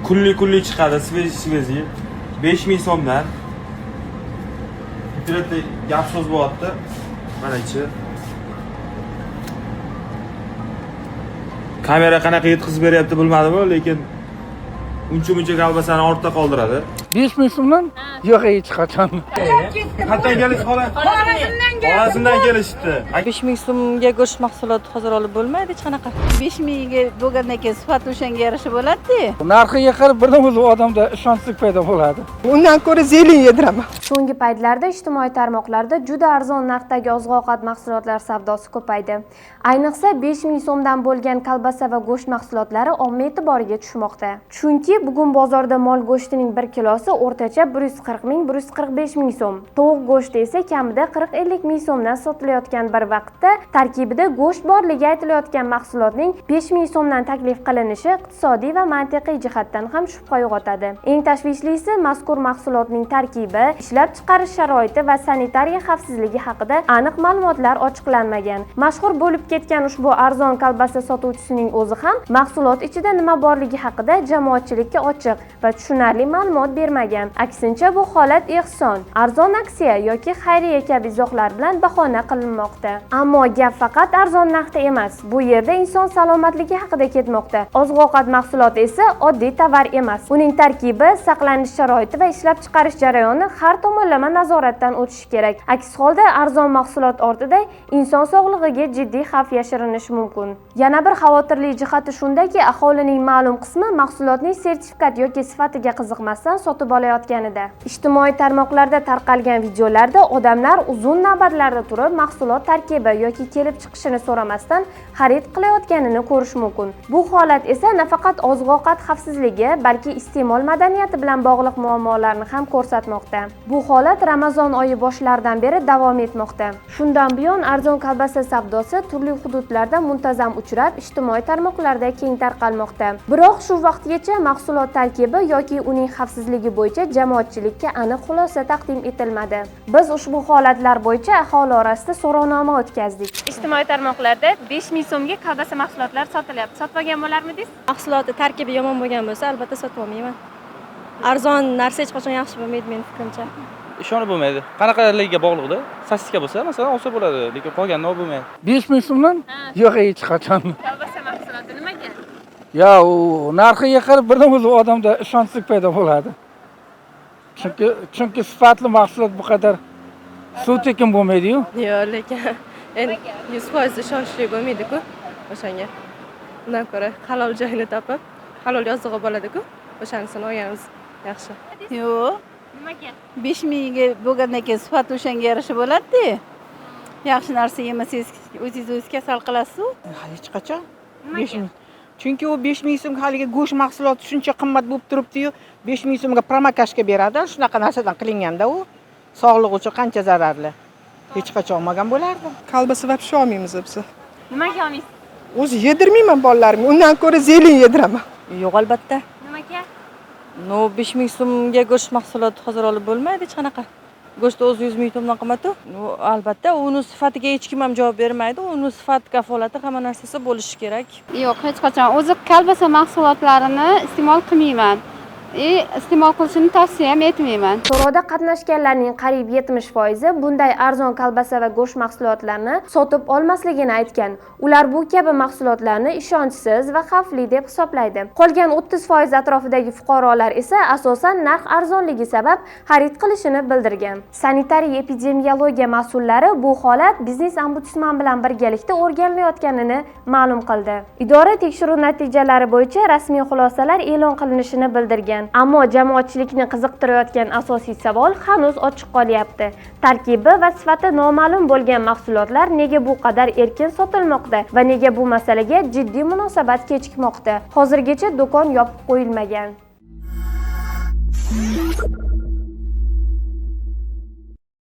Kunli chiqadi, svezi 5000 so'mdan. Internetda gap so'z bo'lyapti. Mana-chi. Kamera qanaqa yetkazib beryapti bilmadim, lekin uncha-muncha kolbasani ortda qoldiradi. 5000 so'mdan? Yo'q, hech qachon. Qatdan kelish xola? Xorasimdan kelishdi. 5000 so'mga go'sht mahsuloti hozir olib bo'lmaydi hech qanaqa. 5000 ga bo'lgandan keyin sifat o'shanga yarasha bo'ladi-ku. Narxiga qarab birdan o'zi odamda ishonchlik paydo bo'ladi. Undan ko'ra zelin yediraman. So'nggi paytlarda ijtimoiy tarmoqlarda juda arzon narxdagi oziq-ovqat mahsulotlar savdosi ko'paydi. Ayniqsa 5000 so'mdan bo'lgan kolbasa va go'sht mahsulotlari omma e'tiboriga tushmoqda. Chunki bugun bozorda mol go'shtining 1 kilosi o'rtacha 140 ming, 145 ming so'm. Tovuq go'shti esa kamida 40-50 ming so'mdan sotilayotgan bir vaqtda tarkibida go'sht borligi aytilayotgan mahsulotning 5000 so'mdan taklif qilinishi iqtisodiy va mantiqiy jihatdan ham shubha uyg'otadi. Eng tashvishlisi mazkur mahsulotning tarkibi, ishlab chiqarish sharoiti va sanitariya xavfsizligi haqida aniq ma'lumotlar ochiqlanmagan. Mashhur bo'lib ketgan ushbu arzon kolbasa sotuvchisining o'zi ham mahsulot ichida nima borligi haqida jamoatchilikka ochiq va tushunarli ma'lumot bermagan. Aksincha bu holat ehson, arzon aksiya yoki xayriya kabi izohlar bilan bahona qilinmoqda. Ammo gap faqat arzon narxda emas. Bu yerda inson salomatligi haqida ketmoqda. Oziq-ovqat mahsuloti esa oddiy tovar emas. Uning tarkibi, saqlanish sharoiti va ishlab chiqarish jarayoni har tomonlama nazoratdan o'tishi kerak. Aks holda arzon mahsulot ortida inson sog'lig'iga jiddiy xavf yashirinishi mumkin. Yana bir xavotirli jihati shundaki, aholining ma'lum qismi mahsulotning sertifikat yoki sifatiga qiziqmasdan sotib olayotganida. Ijtimoiy tarmoqlarda tarqalgan videolarda odamlar uzun navbatlarda turib mahsulot tarkibi yoki kelib chiqishini so'ramasdan xarid qilayotganini ko'rish mumkin. Bu holat esa nafaqat oziq-ovqat xavfsizligi, balki iste'mol madaniyati bilan bog'liq muammolarni ham ko'rsatmoqda. Bu holat Ramazon oyi boshlaridan beri davom etmoqda. Shundan buyon arzon kolbasa savdosi turli hududlarda muntazam uchrab, ijtimoiy tarmoqlarda keng tarqalmoqda. Biroq shu vaqtgacha mahsulot tarkibi yoki uning xavfsizligi bo'yicha jamoatchilikka aniq xulosa taqdim etilmadi. Biz ushbu holatlar bo'yicha aholi orasida so'rovnoma o'tkazdik. Ijtimoiy tarmoqlarda 5000 so'mga kolbasa mahsulotlar sotilyapti. Sotib olgan bo'larmidingiz? Mahsuloti tarkibi yomon bo'lgan bo'lsa, albatta sotib olmayman. Arzon narsa hech qachon yaxshi bo'lmaydi mening fikrimcha. Ishonib bo'lmaydi. Qanaqaligiga bog'liqda. Statistika bo'lsa, masalan, olsa bo'ladi, lekin qolganda olib bo'lmaydi. 5000 so'mdan? Yo'q, hech qachon. Kolbasa mahsuloti nimaga? Ya, u narxiga qarab birdan o'zi odamda ishonchlik paydo bo'ladi. Chunki sifatli mahsulot bu qadar suv tekin bo'lmaydi-yu. Yo'q, lekin endi 100% ishonchli bo'lmaydi-ku o'shanga. Undan ko'ra halol joyini topib, halol yozig'i bo'ladi-ku. O'shanisini olganimiz yaxshi. Yo'q. Nimaga? 5000 ga bo'lgandan keyin sifat o'shanga yarasha bo'ladi-ku. Yaxshi narsa yemasangiz o'zingiz kasal qilasiz-ku. Hech qachon. 5000. Chunki u 5000 so'm haligi go'sht mahsuloti shuncha qimmat bo'lib turibdi-yu, 5000 so'mga promakashga beradi. Shunaqa narsadan qilinganda u sog'liq uchun qancha zararli. Hech qachon olmagan bo'lardi. Kolbasa вообще olmaymiz biz. Nimaga olmaysiz? O'zi yedirmayman bolalarimga. Undan ko'ra zelin yediraman. Yo'q, albatta. Nimaga? No 5000 so'mga go'sht mahsuloti hozir olib bo'lmaydi hech qanaqa. Go'sht o'zi 100 ming so'mdan qimmat-ku. Albatta, uni sifatiga hech kim ham javob bermaydi. Uni sifat kafolati hamma narsasi bo'lishi kerak. Yo'q, hech qachon o'zi kolbasa mahsulotlarini iste'mol qilmayman. Iste'mol qilishni tavsiya ham etmayman. So'rovda qatnashganlarning qariyb 70% bunday arzon kolbasa va go'sht mahsulotlarini sotib olmasligini aytgan. Ular bu kabi mahsulotlarni ishonchsiz va xavfli deb hisoblaydi. Qolgan 30% atrofidagi fuqarolar esa asosan narx arzonligi sabab xarid qilishini bildirgan. Sanitariya epidemiologiya mas'ullari bu holat biznes ombudsman bilan birgalikda o'rganilayotganini ma'lum qildi. Idora tekshiruv natijalari bo'yicha rasmiy xulosalar e'lon qilinishini bildirgan. Ammo jamoatchilikni qiziqtirayotgan asosiy savol hanuz ochiq qolyapti. Tarkibi va sifati noma'lum bo'lgan mahsulotlar nega bu qadar erkin sotilmoqda va nega bu masalaga jiddiy munosabat kechikmoqda? Hozirgacha do'kon yopib qo'yilmagan.